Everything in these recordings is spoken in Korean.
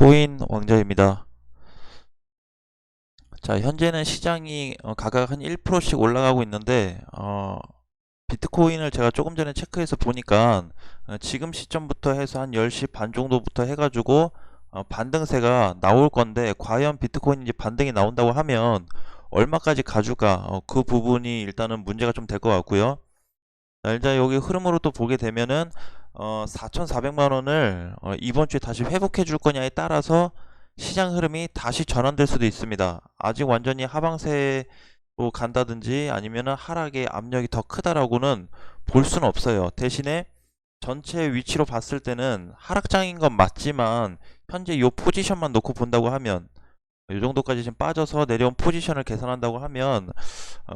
코인 왕자입니다. 자, 현재는 시장이 가격 한 1%씩 올라가고 있는데 비트코인을 제가 조금 전에 체크해서 보니까 지금 시점부터 해서 한 10시 반 정도부터 해가지고 반등세가 나올 건데, 과연 비트코인이 이제 반등이 나온다고 하면 얼마까지 가져가, 그 부분이 일단은 문제가 좀 될 것 같고요. 자, 일단 여기 흐름으로 또 보게 되면은 4,400만 원을 이번 주에 다시 회복해 줄 거냐에 따라서 시장 흐름이 다시 전환될 수도 있습니다. 아직 완전히 하방세로 간다든지 아니면은 하락의 압력이 더 크다라고는 볼 수는 없어요. 대신에 전체 위치로 봤을 때는 하락장인 건 맞지만, 현재 이 포지션만 놓고 본다고 하면, 이 정도까지 지금 빠져서 내려온 포지션을 계산한다고 하면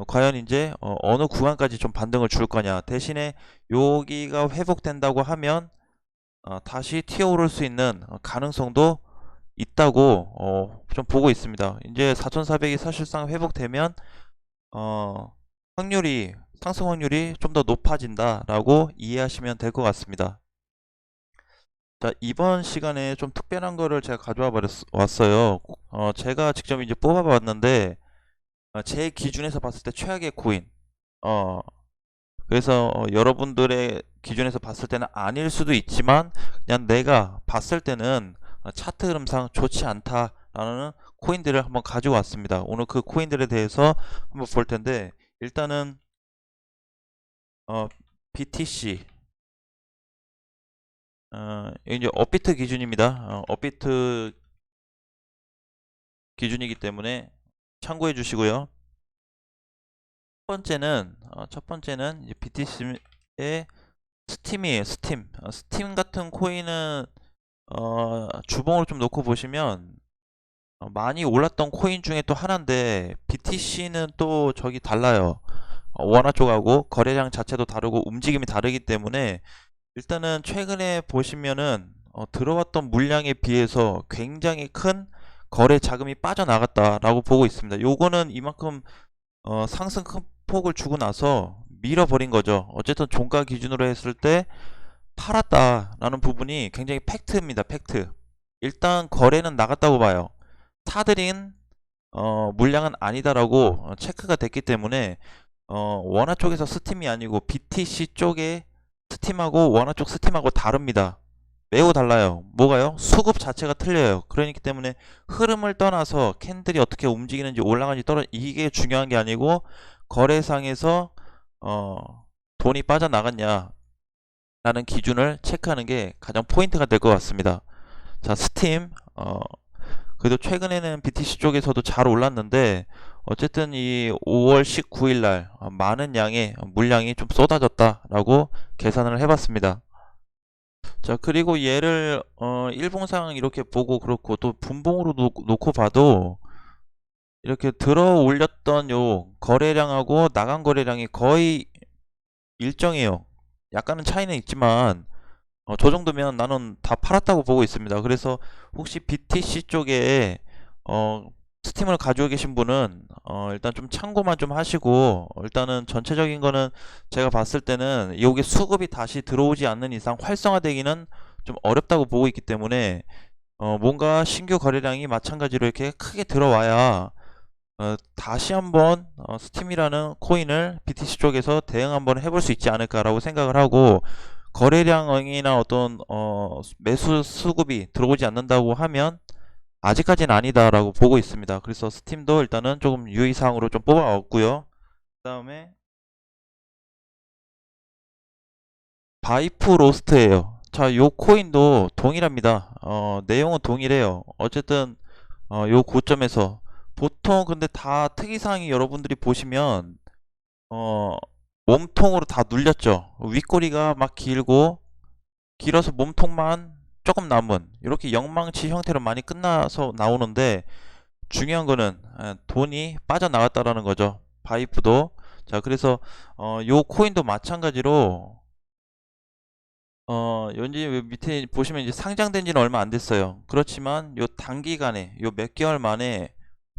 과연 이제 어느 구간까지 좀 반등을 줄 거냐. 대신에 여기가 회복된다고 하면 다시 튀어오를 수 있는 가능성도 있다고 좀 보고 있습니다. 이제 4,400이 사실상 회복되면 확률이, 상승 확률이 좀 더 높아진다라고 이해하시면 될 것 같습니다. 자, 이번 시간에 좀 특별한 거를 제가 가져와 왔어요. 제가 직접 이제 뽑아 봤는데 제 기준에서 봤을 때 최악의 코인. 어, 그래서 여러분들의 기준에서 봤을 때는 아닐 수도 있지만, 그냥 내가 봤을 때는 차트 흐름상 좋지 않다라는 코인들을 한번 가지고 왔습니다. 오늘 그 코인들에 대해서 한번 볼 텐데, 일단은 BTC, 이제 업비트 기준입니다. 업비트 기준이기 때문에 참고해 주시고요. 첫 번째는 이제 BTC의 스팀이에요. 스팀. 스팀 같은 코인은 주봉을 좀 놓고 보시면 많이 올랐던 코인 중에 또 하나인데, BTC는 또 저기 달라요. 원화 쪽하고 거래량 자체도 다르고 움직임이 다르기 때문에, 일단은 최근에 보시면은 들어왔던 물량에 비해서 굉장히 큰 거래 자금이 빠져나갔다라고 보고 있습니다. 요거는 이만큼 상승 큰 폭을 주고 나서 밀어버린 거죠. 어쨌든 종가 기준으로 했을 때 팔았다라는 부분이 굉장히 팩트입니다. 팩트. 일단 거래는 나갔다고 봐요. 사들인 물량은 아니다라고 체크가 됐기 때문에, 원화 쪽에서 스팀이 아니고 BTC 쪽에 스팀하고 원화 쪽 스팀하고 다릅니다. 매우 달라요. 뭐가요? 수급 자체가 틀려요. 그러기 때문에 흐름을 떠나서 캔들이 어떻게 움직이는지, 올라가는지 이게 중요한 게 아니고, 거래상에서 돈이 빠져나갔냐 라는 기준을 체크하는 게 가장 포인트가 될 것 같습니다. 자, 스팀, 그래도 최근에는 BTC 쪽에서도 잘 올랐는데, 어쨌든 이 5월 19일 날 많은 양의 물량이 좀 쏟아졌다라고 계산을 해봤습니다. 자, 그리고 얘를 일봉상 이렇게 보고, 그렇고 또 분봉으로 놓고 봐도 이렇게 들어 올렸던 요 거래량하고 나간 거래량이 거의 일정해요. 약간은 차이는 있지만 저 정도면 나는 다 팔았다고 보고 있습니다. 그래서 혹시 BTC 쪽에 스팀을 가지고 계신 분은 일단 좀 참고만 좀 하시고, 일단은 전체적인 거는 제가 봤을 때는 여기 수급이 다시 들어오지 않는 이상 활성화되기는 좀 어렵다고 보고 있기 때문에, 뭔가 신규 거래량이 마찬가지로 이렇게 크게 들어와야 다시 한번 스팀이라는 코인을 BTC 쪽에서 대응 한번 해볼 수 있지 않을까라고 생각을 하고, 거래량이나 어떤 매수 수급이 들어오지 않는다고 하면 아직까지는 아니다라고 보고 있습니다. 그래서 스팀도 일단은 조금 유의사항으로 좀 뽑아왔고요. 그 다음에 바이프 로스트예요. 자, 요 코인도 동일합니다. 내용은 동일해요. 어쨌든 요 고점에서 보통, 근데 다 특이사항이 여러분들이 보시면 어, 몸통으로 다 눌렸죠. 윗꼬리가 막 길어서 몸통만 조금 남은, 이렇게 영망치 형태로 많이 끝나서 나오는데, 중요한 거는 돈이 빠져나갔다라는 거죠. 바이프도. 자, 그래서 요 코인도 마찬가지로 여기 밑에 보시면 이제 상장된 지는 얼마 안 됐어요. 그렇지만 요 단기간에, 요 몇 개월 만에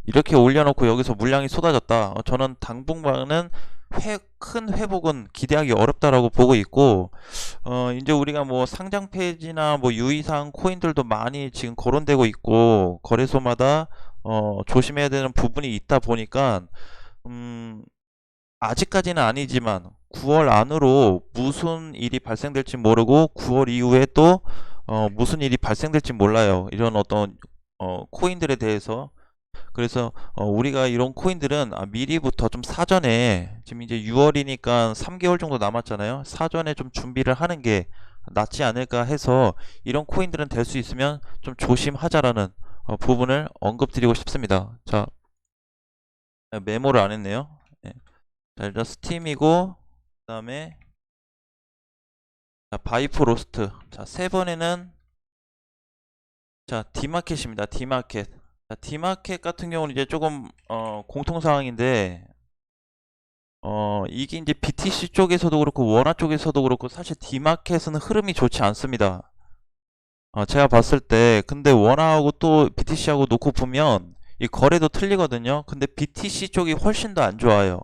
이렇게 올려놓고 여기서 물량이 쏟아졌다. 저는 당분간은 큰 회복은 기대하기 어렵다라고 보고 있고, 이제 우리가 뭐 상장 페이지나 뭐 유의사항 코인들도 많이 지금 거론되고 있고, 거래소마다 조심해야 되는 부분이 있다 보니까, 아직까지는 아니지만 9월 안으로 무슨 일이 발생될지 모르고 9월 이후에 또 무슨 일이 발생될지 몰라요. 이런 어떤 코인들에 대해서. 그래서 우리가 이런 코인들은 미리부터 좀 사전에, 지금 이제 6월이니까 3개월 정도 남았잖아요. 사전에 좀 준비를 하는 게 낫지 않을까 해서 이런 코인들은 될 수 있으면 좀 조심하자라는 부분을 언급드리고 싶습니다. 자, 메모를 안 했네요. 네. 자, 일단 스팀이고, 그 다음에 바이프 로스트. 자, 세 번에는 자, 디마켓입니다. 디마켓. 자, 디마켓 같은 경우는 이제 조금 공통사항인데, 이게 이제 BTC 쪽에서도 그렇고 원화 쪽에서도 그렇고 사실 디마켓은 흐름이 좋지 않습니다. 제가 봤을 때. 근데 원화하고 또 BTC하고 놓고 보면 이 거래도 틀리거든요. 근데 BTC 쪽이 훨씬 더 안 좋아요.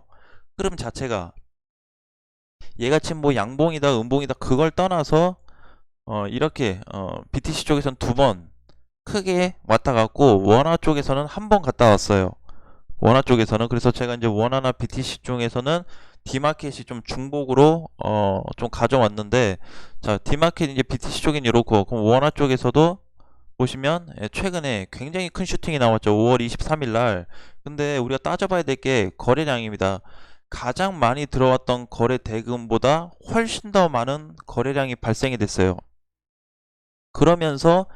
흐름 자체가. 얘같이 뭐 양봉이다 음봉이다 그걸 떠나서 이렇게 BTC 쪽에서는 두 번 크게 왔다 갔고 원화 쪽에서는 한 번 갔다 왔어요. 원화 쪽에서는. 그래서 제가 이제 원화나 BTC 쪽에서는 디마켓이 좀 중복으로 좀 가져왔는데, 자, 디마켓 이제 BTC 쪽은 이렇고, 그럼 원화 쪽에서도 보시면 최근에 굉장히 큰 슈팅이 나왔죠. 5월 23일 날. 근데 우리가 따져봐야 될 게 거래량입니다. 가장 많이 들어왔던 거래 대금보다 훨씬 더 많은 거래량이 발생이 됐어요. 그러면서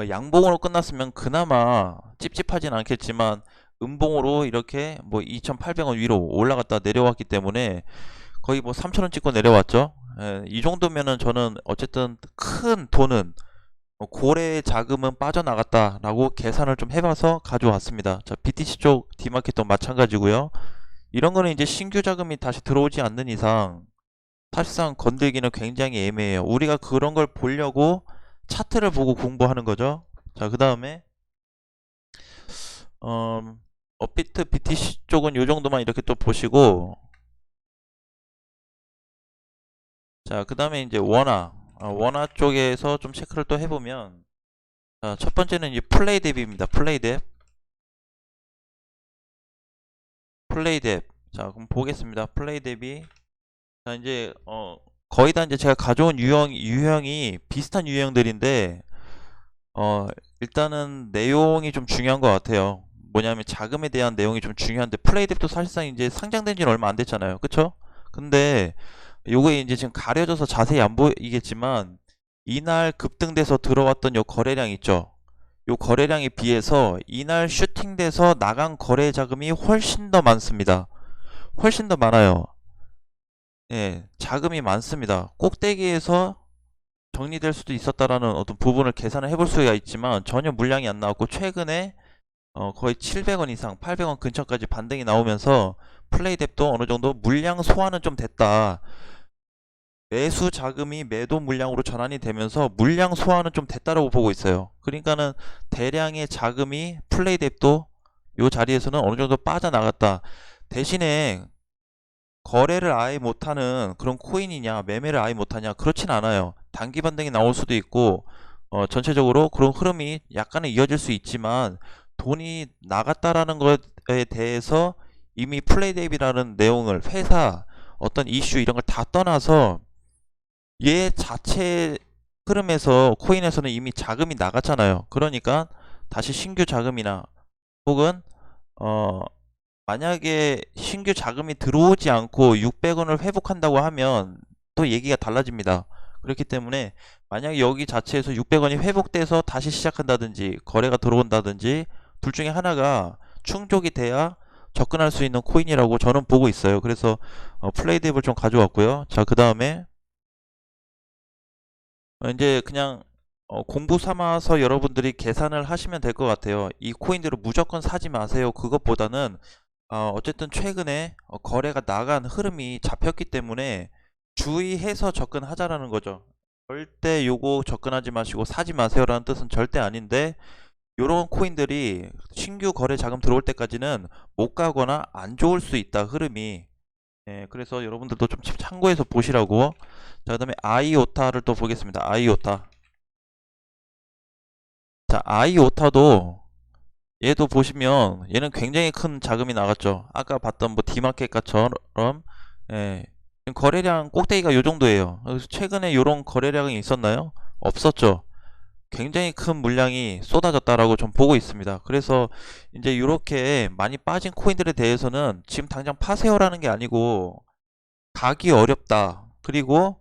양봉으로 끝났으면 그나마 찝찝하진 않겠지만 음봉으로 이렇게 뭐 2,800원 위로 올라갔다 내려왔기 때문에 거의 뭐 3,000원 찍고 내려왔죠. 이 정도면은 저는 어쨌든 큰 돈은 고래 자금은 빠져나갔다라고 계산을 좀 해봐서 가져왔습니다. 자, BTC 쪽 디마켓도 마찬가지고요. 이런 거는 이제 신규 자금이 다시 들어오지 않는 이상 사실상 건들기는 굉장히 애매해요. 우리가 그런 걸 보려고 차트를 보고 공부하는 거죠. 자, 그 다음에 업비트 BTC 쪽은 요 정도만 이렇게 또 보시고, 자, 그 다음에 이제 원화 쪽에서 좀 체크를 또 해보면, 자, 첫 번째는 이제 플레이 뎁입니다. 플레이 뎁. 플레이 뎁. 자, 그럼 보겠습니다. 플레이 뎁이, 자, 이제 거의 다 이제 제가 가져온 유형이 비슷한 유형들인데, 일단은 내용이 좀 중요한 것 같아요. 뭐냐면 자금에 대한 내용이 좀 중요한데, 플레이 뎁도 사실상 이제 상장된 지는 얼마 안 됐잖아요. 그쵸? 근데 요게 이제 지금 가려져서 자세히 안 보이겠지만, 이날 급등돼서 들어왔던 요 거래량 있죠? 요 거래량에 비해서 이날 슈팅돼서 나간 거래 자금이 훨씬 더 많습니다. 훨씬 더 많아요. 예, 자금이 많습니다. 꼭대기에서 정리될 수도 있었다라는 어떤 부분을 계산을 해볼 수가 있지만 전혀 물량이 안 나왔고, 최근에 거의 700원 이상 800원 근처까지 반등이 나오면서 플레이 뎁도 어느 정도 물량 소화는 좀 됐다. 매수 자금이 매도 물량으로 전환이 되면서 물량 소화는 좀 됐다라고 보고 있어요. 그러니까는 대량의 자금이 플레이 뎁도 요 자리에서는 어느 정도 빠져나갔다. 대신에 거래를 아예 못하는 그런 코인이냐, 매매를 아예 못하냐, 그렇진 않아요. 단기 반등이 나올 수도 있고, 전체적으로 그런 흐름이 약간은 이어질 수 있지만, 돈이 나갔다라는 것에 대해서 이미 플레이 뎁이라는 내용을, 회사 어떤 이슈 이런 걸 다 떠나서 얘 자체 흐름에서, 코인에서는 이미 자금이 나갔잖아요. 그러니까 다시 신규 자금이나 혹은 만약에 신규 자금이 들어오지 않고 600원을 회복한다고 하면 또 얘기가 달라집니다. 그렇기 때문에 만약에 여기 자체에서 600원이 회복돼서 다시 시작한다든지 거래가 들어온다든지 둘 중에 하나가 충족이 돼야 접근할 수 있는 코인이라고 저는 보고 있어요. 그래서 플레이 뎁을 좀 가져왔고요. 자, 그 다음에 이제 그냥 공부 삼아서 여러분들이 계산을 하시면 될 것 같아요. 이 코인들을 무조건 사지 마세요. 그것보다는 어쨌든 최근에 거래가 나간 흐름이 잡혔기 때문에 주의해서 접근하자라는 거죠. 절대 요거 접근하지 마시고 사지 마세요라는 뜻은 절대 아닌데, 요런 코인들이 신규 거래 자금 들어올 때까지는 못 가거나 안 좋을 수 있다, 흐름이. 예, 그래서 여러분들도 좀 참고해서 보시라고. 자, 그 다음에 아이오타를 또 보겠습니다. 아이오타. 자, 아이오타도 얘도 보시면 얘는 굉장히 큰 자금이 나갔죠. 아까 봤던 뭐 디마켓처럼. 예, 거래량 꼭대기가 요 정도예요. 그래서 최근에 요런 거래량이 있었나요? 없었죠. 굉장히 큰 물량이 쏟아졌다라고 좀 보고 있습니다. 그래서 이제 이렇게 많이 빠진 코인들에 대해서는 지금 당장 파세요라는 게 아니고 가기 어렵다. 그리고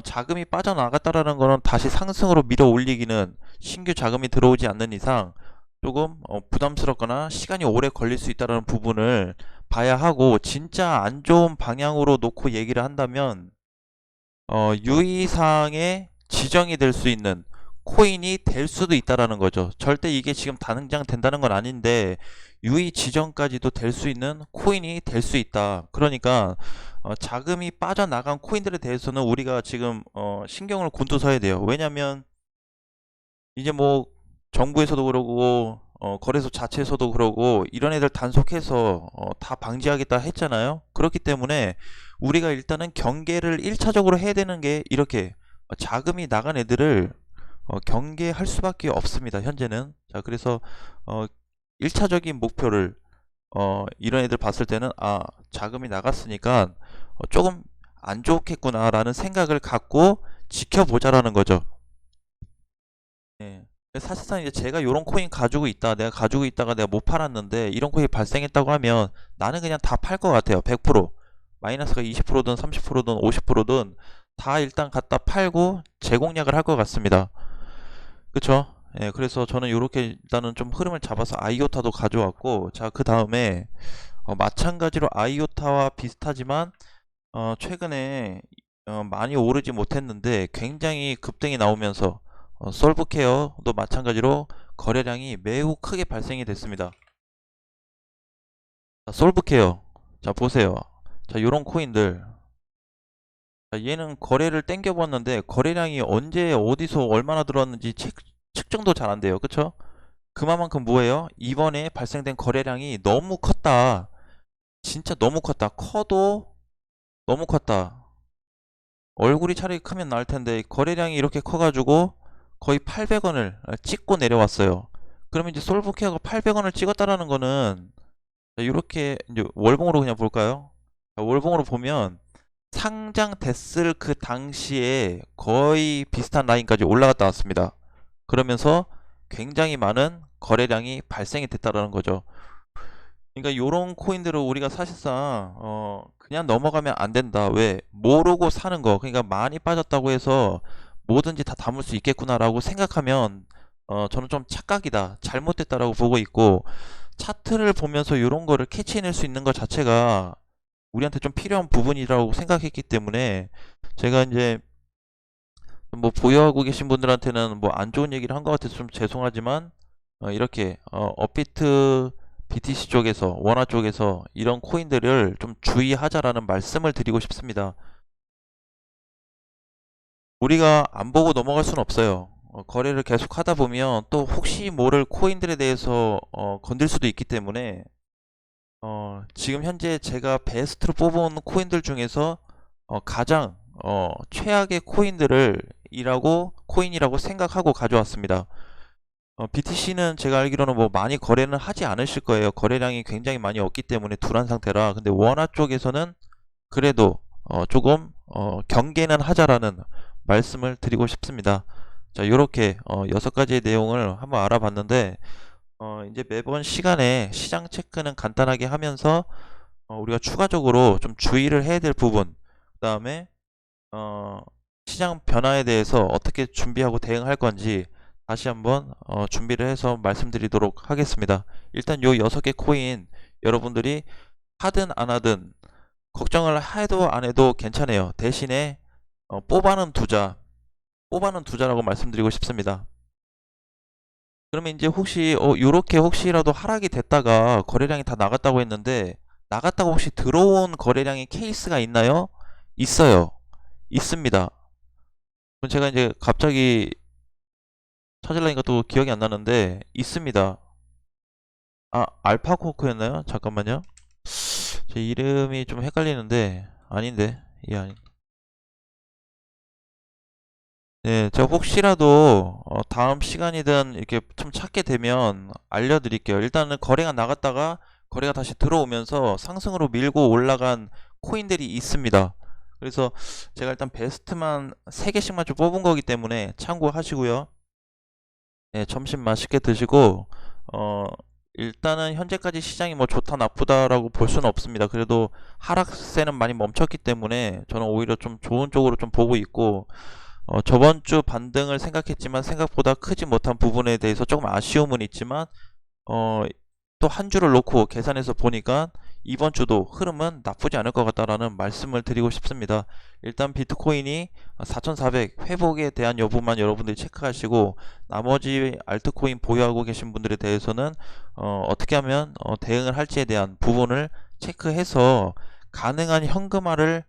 자금이 빠져나갔다라는 거는 다시 상승으로 밀어 올리기는 신규 자금이 들어오지 않는 이상 조금 부담스럽거나 시간이 오래 걸릴 수 있다는 부분을 봐야 하고, 진짜 안 좋은 방향으로 놓고 얘기를 한다면 유의사항에 지정이 될 수 있는 코인이 될 수도 있다라는 거죠. 절대 이게 지금 당장 된다는 건 아닌데 유의 지정까지도 될 수 있는 코인이 될 수 있다. 그러니까 자금이 빠져나간 코인들에 대해서는 우리가 지금 신경을 곤두서야 돼요. 왜냐면 이제 뭐 정부에서도 그러고 거래소 자체에서도 그러고 이런 애들 단속해서 다 방지하겠다 했잖아요. 그렇기 때문에 우리가 일단은 경계를 1차적으로 해야 되는 게 이렇게 자금이 나간 애들을 경계할 수밖에 없습니다. 현재는. 자, 그래서 1차적인 목표를 이런 애들 봤을 때는 자금이 나갔으니까 조금 안 좋겠구나 라는 생각을 갖고 지켜보자라는 거죠. 예. 사실상 이제 제가 요런 코인 가지고 있다, 내가 가지고 있다가 내가 못 팔았는데 이런 코인이 발생했다고 하면 나는 그냥 다 팔 것 같아요. 100%. 마이너스가 20%든 30%든 50%든 다 일단 갖다 팔고 재공략을 할 것 같습니다. 그쵸? 예, 그래서 저는 요렇게 일단은 좀 흐름을 잡아서 아이오타도 가져왔고, 자, 그 다음에 마찬가지로 아이오타와 비슷하지만 최근에 많이 오르지 못했는데 굉장히 급등이 나오면서 솔브케어도 마찬가지로 거래량이 매우 크게 발생이 됐습니다. 자, 솔브케어, 자 보세요. 자, 요런 코인들, 자, 얘는 거래를 땡겨봤는데 거래량이 언제 어디서 얼마나 들어왔는지 측정도 잘 안 돼요. 그쵸? 그만큼 뭐예요? 이번에 발생된 거래량이 너무 컸다. 진짜 너무 컸다. 커도 너무 컸다. 얼굴이 차라리 크면 나을 텐데 거래량이 이렇게 커가지고 거의 800원을 찍고 내려왔어요. 그러면 이제 솔브케어가 800원을 찍었다라는 거는 이렇게 이제 월봉으로 그냥 볼까요? 월봉으로 보면 상장됐을 그 당시에 거의 비슷한 라인까지 올라갔다 왔습니다. 그러면서 굉장히 많은 거래량이 발생이 됐다라는 거죠. 그러니까 요런 코인들을 우리가 사실상 그냥 넘어가면 안 된다. 왜? 모르고 사는 거. 그러니까 많이 빠졌다고 해서 뭐든지 다 담을 수 있겠구나라고 생각하면 저는 좀 착각이다. 잘못됐다라고 보고 있고, 차트를 보면서 요런 거를 캐치해낼 수 있는 것 자체가 우리한테 좀 필요한 부분이라고 생각했기 때문에 제가 이제 뭐 보유하고 계신 분들한테는 뭐 안 좋은 얘기를 한 것 같아서 좀 죄송하지만 이렇게 업비트 BTC 쪽에서 원화 쪽에서 이런 코인들을 좀 주의하자라는 말씀을 드리고 싶습니다. 우리가 안 보고 넘어갈 수는 없어요. 거래를 계속 하다 보면 또 혹시 모를 코인들에 대해서 건들 수도 있기 때문에 지금 현재 제가 베스트로 뽑아온 코인들 중에서 가장 최악의 코인이라고 생각하고 가져왔습니다. BTC는 제가 알기로는 뭐 많이 거래는 하지 않으실 거예요. 거래량이 굉장히 많이 없기 때문에 둔한 상태라. 근데 원화 쪽에서는 그래도 조금 경계는 하자라는 말씀을 드리고 싶습니다. 자, 이렇게 6가지의 내용을 한번 알아봤는데 이제 매번 시간에 시장 체크는 간단하게 하면서 우리가 추가적으로 좀 주의를 해야 될 부분, 그 다음에 시장 변화에 대해서 어떻게 준비하고 대응할 건지 다시 한번 준비를 해서 말씀드리도록 하겠습니다. 일단 요 6개 코인 여러분들이 하든 안 하든 걱정을 해도 안 해도 괜찮아요. 대신에 뽑아는 두자라고 말씀드리고 싶습니다. 그러면 이제 혹시 요렇게 혹시라도 하락이 됐다가 거래량이 다 나갔다고 했는데, 나갔다가 혹시 들어온 거래량의 케이스가 있나요? 있어요. 있습니다. 그럼 제가 이제 갑자기 찾으려니까 또 기억이 안 나는데 있습니다. 알파코크였나요? 잠깐만요. 제 이름이 좀 헷갈리는데 아닌데 이게 아닌. 네, 제가 혹시라도 다음 시간이든 이렇게 좀 찾게 되면 알려드릴게요. 일단은 거래가 나갔다가 거래가 다시 들어오면서 상승으로 밀고 올라간 코인들이 있습니다. 그래서 제가 일단 베스트만 3개씩만 좀 뽑은 거기 때문에 참고하시고요. 네, 점심 맛있게 드시고 어, 일단은 현재까지 시장이 뭐 좋다 나쁘다라고 볼 수는 없습니다. 그래도 하락세는 많이 멈췄기 때문에 저는 오히려 좀 좋은 쪽으로 좀 보고 있고 저번 주 반등을 생각했지만 생각보다 크지 못한 부분에 대해서 조금 아쉬움은 있지만 어, 또 한 주를 놓고 계산해서 보니까 이번 주도 흐름은 나쁘지 않을 것 같다라는 말씀을 드리고 싶습니다. 일단 비트코인이 4,400 회복에 대한 여부만 여러분들이 체크하시고 나머지 알트코인 보유하고 계신 분들에 대해서는 떻게 하면 대응을 할지에 대한 부분을 체크해서 가능한 현금화를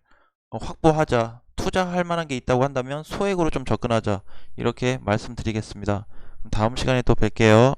확보하자. 투자할 만한 게 있다고 한다면 소액으로 좀 접근하자. 이렇게 말씀드리겠습니다. 다음 시간에 또 뵐게요.